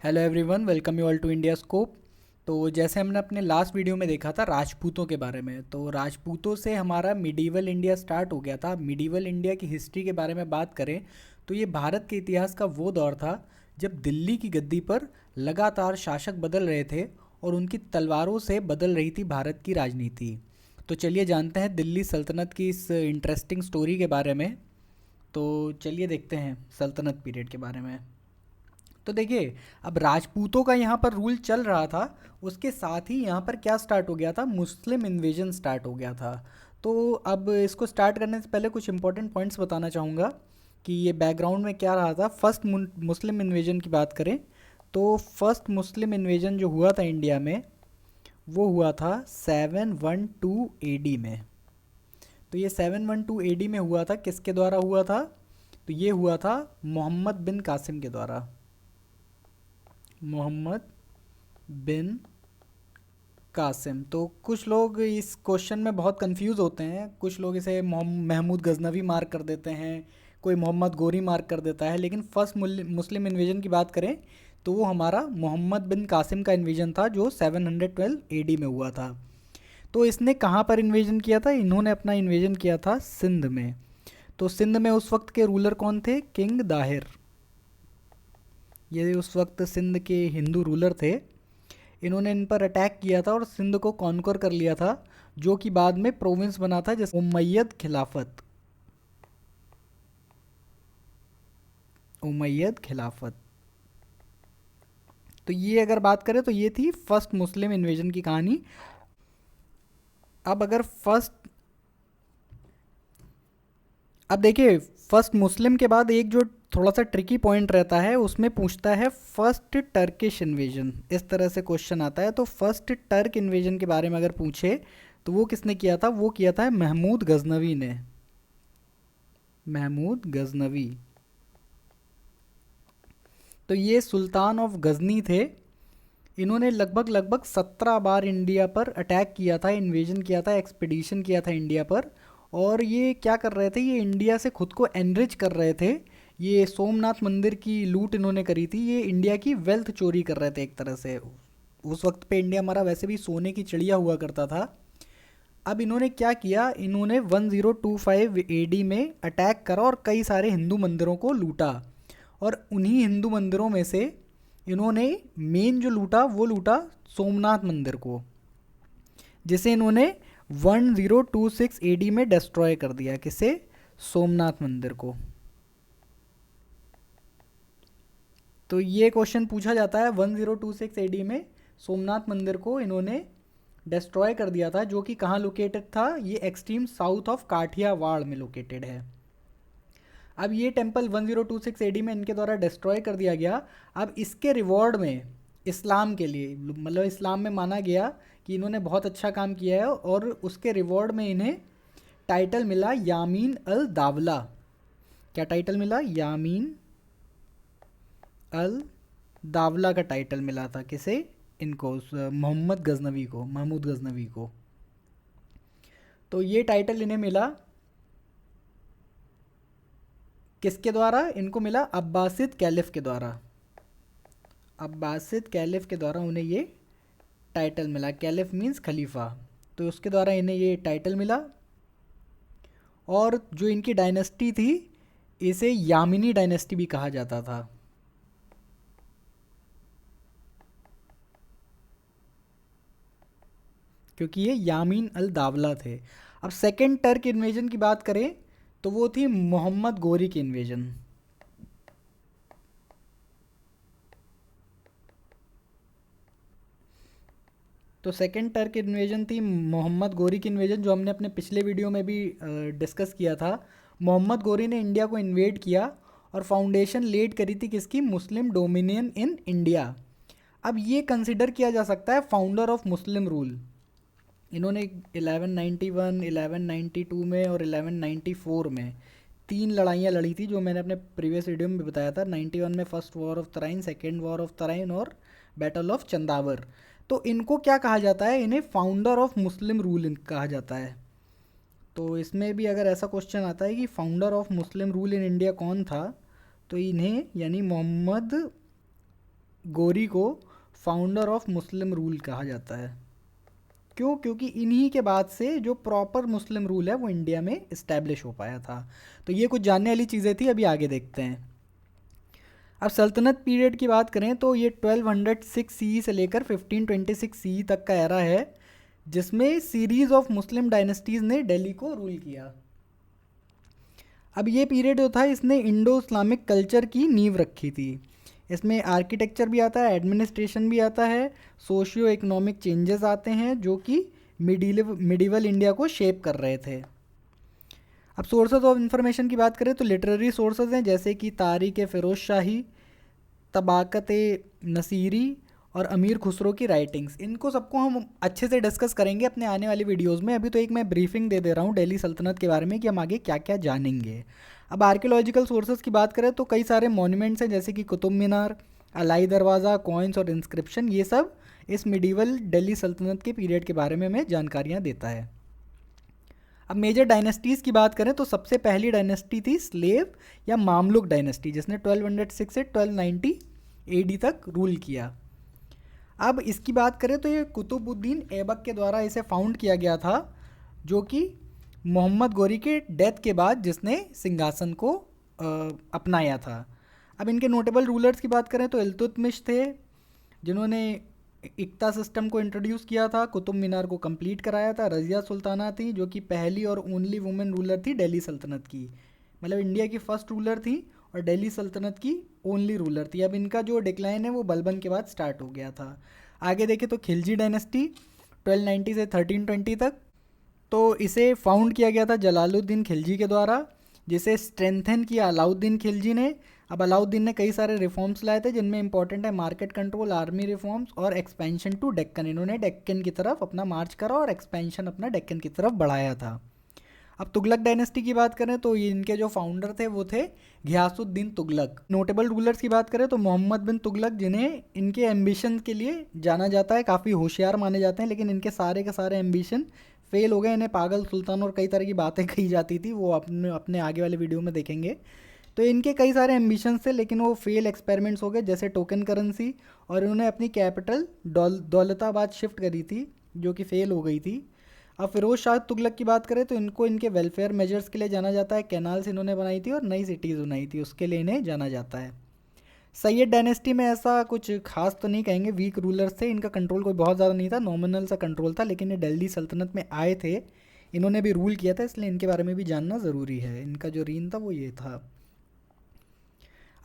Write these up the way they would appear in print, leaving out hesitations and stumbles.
Hello everyone, welcome you all to India scope. तो जैसे हमने अपने लास्ट वीडियो में देखा था राजपूतों के बारे में, तो राजपूतों से हमारा मिडीवल इंडिया स्टार्ट हो गया था। मिडीवल इंडिया की हिस्ट्री के बारे में बात करें तो ये भारत के इतिहास का वो दौर था जब दिल्ली की गद्दी पर लगातार शासक बदल रहे थे और उनकी तलवारों से बदल रही थी भारत की राजनीति। तो चलिए जानते हैं दिल्ली सल्तनत की इस इंटरेस्टिंग स्टोरी के बारे में। तो चलिए देखते हैं सल्तनत पीरियड के बारे में। तो देखिए, अब राजपूतों का यहाँ पर रूल चल रहा था, उसके साथ ही यहाँ पर क्या स्टार्ट हो गया था, मुस्लिम इन्वेजन स्टार्ट हो गया था। तो अब इसको स्टार्ट करने से पहले कुछ इंपॉर्टेंट पॉइंट्स बताना चाहूँगा कि ये बैकग्राउंड में क्या रहा था। फर्स्ट मुस्लिम इन्वेजन की बात करें तो फर्स्ट मुस्लिम इन्वेजन जो हुआ था इंडिया में वो हुआ था 712 एडी में। तो ये 712 एडी में हुआ था, किसके द्वारा हुआ था? तो ये हुआ था मोहम्मद बिन कासिम के द्वारा। मोहम्मद बिन कासिम। तो कुछ लोग इस क्वेश्चन में बहुत कंफ्यूज होते हैं, कुछ लोग इसे महमूद गजनवी मार्क कर देते हैं, कोई मोहम्मद गोरी मार्क कर देता है, लेकिन फर्स्ट मुस्लिम इन्वेजन की बात करें तो वो हमारा मोहम्मद बिन कासिम का इन्वेजन था जो 712 एडी में हुआ था। तो इसने कहाँ पर इन्वेजन किया था? इन्होंने अपना इन्वेजन किया था सिंध में। तो सिंध में उस वक्त के रूलर कौन थे? किंग दाहिर। ये उस वक्त सिंध के हिंदू रूलर थे। इन्होंने इन पर अटैक किया था और सिंध को कॉन्कर कर लिया था, जो कि बाद में प्रोविंस बना था जैसे उमैयद खिलाफत। उमैयद खिलाफत। तो ये अगर बात करें तो ये थी फर्स्ट मुस्लिम इन्वेजन की कहानी। अब अगर फर्स्ट अब देखिए, फर्स्ट मुस्लिम के बाद एक जो थोड़ा सा ट्रिकी पॉइंट रहता है उसमें पूछता है फर्स्ट टर्किश इन्वेजन। इस तरह से क्वेश्चन आता है। तो फर्स्ट टर्क इन्वेजन के बारे में अगर पूछे तो वो किसने किया था? वो किया था महमूद गजनवी ने। महमूद गजनवी। तो ये सुल्तान ऑफ गजनी थे। इन्होंने लगभग लगभग 17 बार इंडिया पर अटैक किया था, इन्वेजन किया था, एक्सपीडिशन किया था इंडिया पर। और ये क्या कर रहे थे? ये इंडिया से खुद को एनरिच कर रहे थे। ये सोमनाथ मंदिर की लूट इन्होंने करी थी, ये इंडिया की वेल्थ चोरी कर रहे थे एक तरह से। उस वक्त पे इंडिया हमारा वैसे भी सोने की चिड़िया हुआ करता था। अब इन्होंने क्या किया? इन्होंने 1025 एडी में अटैक करा और कई सारे हिंदू मंदिरों को लूटा। और उन्हीं हिंदू मंदिरों में से इन्होंने मेन जो लूटा वो लूटा सोमनाथ मंदिर को, जिसे इन्होंने 1026 एडी में डिस्ट्रॉय कर दिया। किसे? सोमनाथ मंदिर को। तो ये क्वेश्चन पूछा जाता है 1026 एडी में सोमनाथ मंदिर को इन्होंने डिस्ट्रॉय कर दिया था, जो कि कहाँ लोकेटेड था? ये एक्सट्रीम साउथ ऑफ काठियावाड़ में लोकेटेड है। अब ये टेम्पल 1026 एडी में इनके द्वारा डिस्ट्रॉय कर दिया गया। अब इसके रिवॉर्ड में इस्लाम के लिए, मतलब इस्लाम में माना गया कि इन्होंने बहुत अच्छा काम किया है, और उसके रिवॉर्ड में इन्हें टाइटल मिला यामीन अल दावला। क्या टाइटल मिला? यामीन अल दावला का टाइटल मिला था। किसे? इनको, मोहम्मद गजनवी को, महमूद गजनवी को। तो ये टाइटल इन्हें मिला किसके द्वारा? इनको मिला अब्बासिद कैलिफ के द्वारा। अब्बासिद कैलिफ के द्वारा उन्हें ये टाइटल मिला। कैलिफ मीन्स खलीफा। तो उसके द्वारा इन्हें ये टाइटल मिला। और जो इनकी डायनेस्टी थी इसे यामिनी डायनेस्टी भी कहा जाता था। क्योंकि ये यामीन अल दावला थे। अब सेकेंड टर्क इन्वेजन की बात करें तो वो थी मोहम्मद गोरी की इन्वेजन। तो सेकेंड टर्क इन्वेजन थी मोहम्मद गोरी की इन्वेजन, जो हमने अपने पिछले वीडियो में भी डिस्कस किया था। मोहम्मद गोरी ने इंडिया को इन्वेड किया और फाउंडेशन लेड करी थी किसकी? मुस्लिम डोमिनियन इन इंडिया। अब ये कंसिडर किया जा सकता है फाउंडर ऑफ मुस्लिम रूल। इन्होंने 1191, 1192 में और 1194 में तीन लड़ाइयाँ लड़ी थी, जो मैंने अपने प्रीवियस वीडियो में भी बताया था। 91 में first war of Tarain, second war of Tarain और बैटल ऑफ चंदावर। तो इनको क्या कहा जाता है? इन्हें फाउंडर ऑफ मुस्लिम रूल कहा जाता है। तो इसमें भी अगर ऐसा क्वेश्चन आता है कि founder of Muslim rule in India कौन था, तो इन्हें यानी मोहम्मद गोरी को फाउंडर ऑफ मुस्लिम रूल कहा जाता है। क्यों? क्योंकि इन्हीं के बाद से जो प्रॉपर मुस्लिम रूल है वो इंडिया में इस्टेब्लिश हो पाया था। तो ये कुछ जानने वाली चीज़ें थी, अभी आगे देखते हैं। अब सल्तनत पीरियड की बात करें तो ये 1206 सी से लेकर 1526 सी तक का एरा है, जिसमें सीरीज ऑफ मुस्लिम डायनेस्टीज़ ने दिल्ली को रूल किया। अब ये पीरियड जो था इसने इंडो इस्लामिक कल्चर की नींव रखी थी। इसमें आर्किटेक्चर भी आता है, एडमिनिस्ट्रेशन भी आता है, सोशियो इकोनॉमिक चेंजेस आते हैं जो कि मिडीवल इंडिया को शेप कर रहे थे। अब सोर्सेज ऑफ इंफॉर्मेशन की बात करें तो लिटरेरी सोर्सेज हैं, जैसे कि तारीख़ फ़िरोज़ शाही, तबाक़त नसीरी और अमीर खुसरो की राइटिंग्स। इनको सबको हम अच्छे से डिस्कस करेंगे अपने आने वाली वीडियोस में। अभी तो एक मैं ब्रीफिंग दे रहा हूँ दिल्ली सल्तनत के बारे में कि हम आगे क्या क्या जानेंगे। अब आर्कियोलॉजिकल सोर्सेज की बात करें तो कई सारे मॉन्यूमेंट्स हैं, जैसे कि कुतुब मीनार, अलाई दरवाज़ा, कॉइन्स और इंस्क्रिप्शन। ये सब इस मिडीवल दिल्ली सल्तनत के पीरियड के बारे में हमें जानकारियाँ देता है। अब मेजर डायनेस्टीज़ की बात करें तो सबसे पहली डायनेस्टी थी स्लेव या मामलुक डायनेस्टी, जिसने 1206 से 1290 एडी तक रूल किया। अब इसकी बात करें तो ये कुतुबुद्दीन ऐबक के द्वारा इसे फाउंड किया गया था, जो कि मोहम्मद गोरी के डेथ के बाद जिसने सिंहासन को अपनाया था। अब इनके नोटेबल रूलर्स की बात करें तो इल्तुतमिश थे, जिन्होंने इक्ता सिस्टम को इंट्रोड्यूस किया था, कुतुब मीनार को कंप्लीट कराया था। रज़िया सुल्ताना थी, जो कि पहली और ओनली वुमेन रूलर थी दिल्ली सल्तनत की, मतलब इंडिया की फ़र्स्ट रूलर थी और दिल्ली सल्तनत की ओनली रूलर थी। अब इनका जो डिक्लाइन है वो बलबन के बाद स्टार्ट हो गया था। आगे देखें तो खिलजी डायनेस्टी 1290 से 1320 तक, तो इसे फाउंड किया गया था जलालुद्दीन खिलजी के द्वारा, जिसे स्ट्रेंथन किया अलाउद्दीन खिलजी ने। अब अलाउद्दीन ने कई सारे रिफॉर्म्स लाए थे, जिनमें इंपॉर्टेंट है मार्केट कंट्रोल, आर्मी रिफॉर्म्स और एक्सपेंशन टू डेक्कन। इन्होंने डेक्कन की तरफ अपना मार्च करा और एक्सपेंशन अपना डेक्कन की तरफ बढ़ाया था। अब तुगलक डायनेस्टी की बात करें तो ये इनके जो फाउंडर थे वो थे घियासुद्दीन तुगलक। नोटेबल रूलर्स की बात करें तो मोहम्मद बिन तुगलक, जिन्हें इनके एम्बिशन के लिए जाना जाता है, काफ़ी होशियार माने जाते हैं, लेकिन इनके सारे के सारे एम्बिशन फेल हो गए। इन्हें पागल सुल्तान और कई तरह की बातें कही जाती थी, वो अपने अपने आगे वाले वीडियो में देखेंगे। तो इनके कई सारे एम्बिशंस थे, लेकिन वो फेल एक्सपेरिमेंट्स हो गए, जैसे टोकन करेंसी, और इन्होंने अपनी कैपिटल दौलताबाद शिफ्ट करी थी, जो कि फेल हो गई थी। अब फिरोज शाह तुगलक की बात करें तो इनको इनके वेलफेयर मेजर्स के लिए जाना जाता है। कैनाल्स इन्होंने बनाई थी और नई सिटीज़ बनाई थी, उसके लिए इन्हें जाना जाता है। सैयद डायनेस्टी में ऐसा कुछ खास तो नहीं कहेंगे, वीक रूलर्स थे, इनका कंट्रोल कोई बहुत ज़्यादा नहीं था, नॉमिनल सा कंट्रोल था, लेकिन ये दिल्ली सल्तनत में आए थे, इन्होंने भी रूल किया था, इसलिए इनके बारे में भी जानना ज़रूरी है। इनका जो रीन था वो ये था।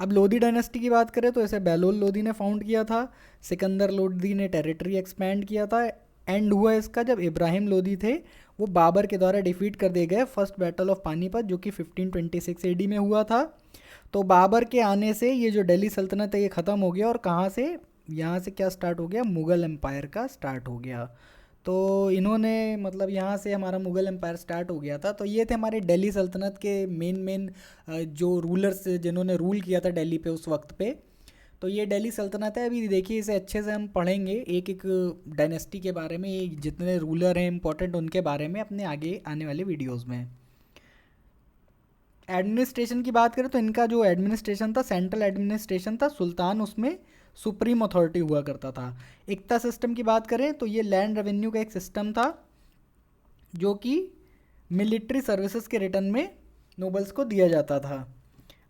अब लोधी डायनेस्टी की बात करें तो इसे बैलोल लोधी ने फाउंड किया था। सिकंदर लोधी ने टेरिटरी एक्सपैंड किया था। एंड हुआ इसका जब इब्राहिम लोधी थे, वो बाबर के द्वारा डिफीट कर दिए गए फर्स्ट बैटल ऑफ पानीपत, जो कि 1526 एडी में हुआ था। तो बाबर के आने से ये जो दिल्ली सल्तनत है ये ख़त्म हो गया, और कहाँ से, यहाँ से क्या स्टार्ट हो गया, मुग़ल एम्पायर का स्टार्ट हो गया। तो इन्होंने, मतलब यहाँ से हमारा मुग़ल एम्पायर स्टार्ट हो गया था। तो ये थे हमारे दिल्ली सल्तनत के मेन जो रूलर्स जिन्होंने रूल किया था दिल्ली पे उस वक्त पे। तो ये दिल्ली सल्तनत है। अभी देखिए इसे अच्छे से हम पढ़ेंगे, एक एक डायनेस्टी के बारे में, ये जितने रूलर हैं इंपॉर्टेंट उनके बारे में अपने आगे आने वाले वीडियोस में। एडमिनिस्ट्रेशन की बात करें तो इनका जो एडमिनिस्ट्रेशन था, सेंट्रल एडमिनिस्ट्रेशन था, सुल्तान उसमें सुप्रीम अथॉरिटी हुआ करता था। इक्ता सिस्टम की बात करें तो ये लैंड रेवेन्यू का एक सिस्टम था, जो कि मिलिट्री सर्विसेज के रिटर्न में नोबल्स को दिया जाता था।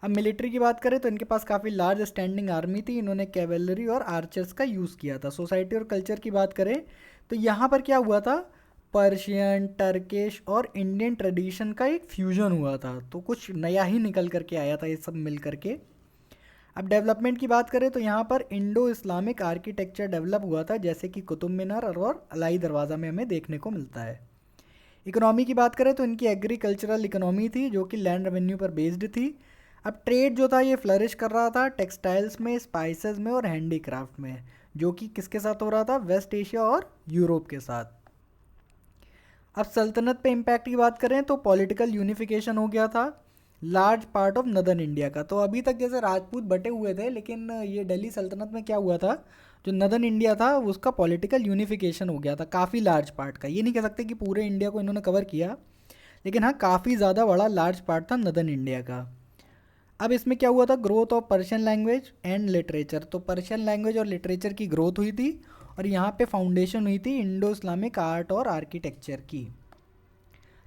अब मिलिट्री की बात करें तो इनके पास काफ़ी लार्ज स्टैंडिंग आर्मी थी, इन्होंने कैवेलरी और आर्चर्स का यूज़ किया था। सोसाइटी और कल्चर की बात करें तो यहाँ पर क्या हुआ था, पर्शियन, टर्किश और इंडियन ट्रेडिशन का एक फ्यूजन हुआ था, तो कुछ नया ही निकल करके आया था ये सब मिल करके। अब डेवलपमेंट की बात करें तो यहाँ पर इंडो इस्लामिक आर्किटेक्चर डेवलप हुआ था, जैसे कि कुतुब मीनार और अलाई दरवाज़ा में हमें देखने को मिलता है। इकोनॉमी की बात करें तो इनकी एग्रीकल्चरल इकोनॉमी थी, जो कि लैंड रेवेन्यू पर बेस्ड थी। अब ट्रेड जो था ये फ्लरिश कर रहा था टेक्सटाइल्स में, स्पाइसेस में और हैंडीक्राफ्ट में, जो कि किसके साथ हो रहा था, वेस्ट एशिया और यूरोप के साथ। अब सल्तनत पे इम्पैक्ट की बात करें तो पॉलिटिकल यूनिफिकेशन हो गया था large part of northern India का। तो अभी तक जैसे राजपूत बटे हुए थे, लेकिन ये दिल्ली सल्तनत में क्या हुआ था, जो नदर्न इंडिया था उसका पॉलिटिकल यूनिफिकेशन हो गया था काफ़ी लार्ज पार्ट का। ये नहीं कह सकते कि पूरे इंडिया को इन्होंने कवर किया, लेकिन हाँ काफ़ी ज़्यादा बड़ा लार्ज पार्ट था नदर्न इंडिया का। अब इसमें क्या हुआ था, growth of Persian language and literature. तो पर्शियन लैंग्वेज और लिटरेचर की ग्रोथ हुई थी और यहाँ पे फाउंडेशन हुई थी इंडो इस्लामिक आर्ट और आर्किटेक्चर की।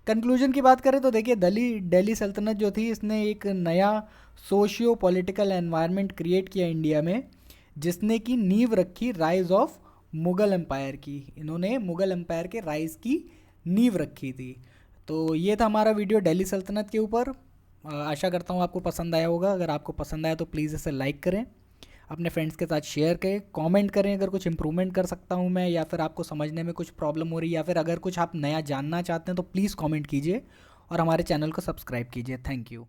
कंक्लूजन की बात करें तो देखिए, दिल्ली सल्तनत जो थी इसने एक नया सोशियो पॉलिटिकल एनवायरनमेंट क्रिएट किया इंडिया में, जिसने की नींव रखी राइज ऑफ मुग़ल एम्पायर की। इन्होंने मुग़ल एम्पायर के राइज की नींव रखी थी। तो ये था हमारा वीडियो दिल्ली सल्तनत के ऊपर। आशा करता हूँ आपको पसंद आया होगा। अगर आपको पसंद आया तो प्लीज़ इसे लाइक करें, अपने फ्रेंड्स के साथ शेयर करें, कमेंट करें अगर कुछ इंप्रूवमेंट कर सकता हूं मैं, या फिर आपको समझने में कुछ प्रॉब्लम हो रही है, या फिर अगर कुछ आप नया जानना चाहते हैं तो प्लीज़ कमेंट कीजिए और हमारे चैनल को सब्सक्राइब कीजिए। Thank you.